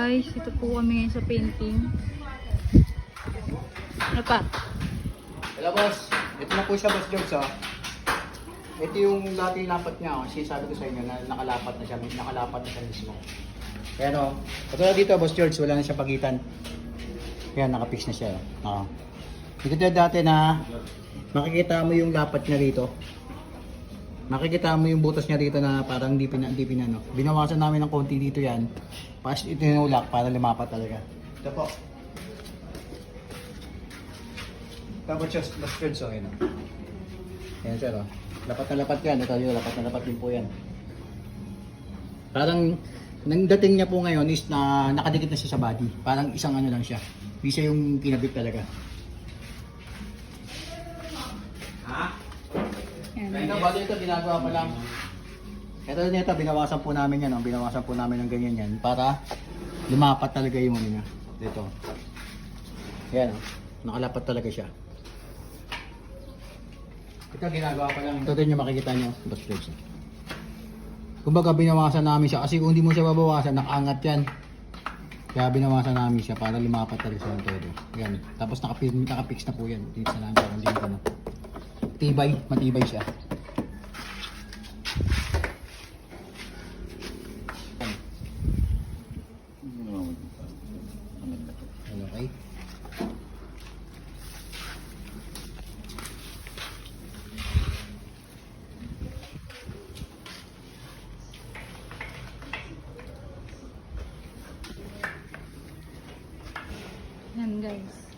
Guys, ito po kami ngayon sa painting. Ano pa? Hello boss, ito na po siya boss George oh. Ito yung dating lapat niya oh. Sabi ko sa inyo na nakalapat na siya mismo. Pero, katulad dito boss George, wala na siya pagitan. Kaya nakapix na siya oh. Ito dati na makikita mo yung lapat niya dito. Makikita mo yung butas niya dito na parang hindi pinano. Binawasan namin ng konti dito yan. Pas itinulak para lumapat talaga. Ito po. Tapos just so yun. Ayan sir oh. Lapat na lapat yan. Ito yun, lapat na lapat din po yan. Parang, nang dating niya po ngayon is na nakadikit na siya sa body. Parang isang ano lang siya. Hindi siya yung kinabit talaga. Ha? Ito, bali ito, ginagawa pa lang. Ito nito, binawasan po namin yan. Binawasan po namin ng ganyan yan. Para lumapat talaga yung ano niya. Dito. Yan. Nakalapat talaga siya. Ito, ginagawa pa lang. Ito din yung makikita nyo. Kumbaga, binawasan namin siya. Kasi kung hindi mo siya babawasan, nakaangat yan. Kaya binawasan namin siya para lumapat talaga siya ng todo. Yan. Tapos nakapix na po yan. Tingnan namin parang hindi ko na. Tibay, matibay siya. Okay. Yan guys.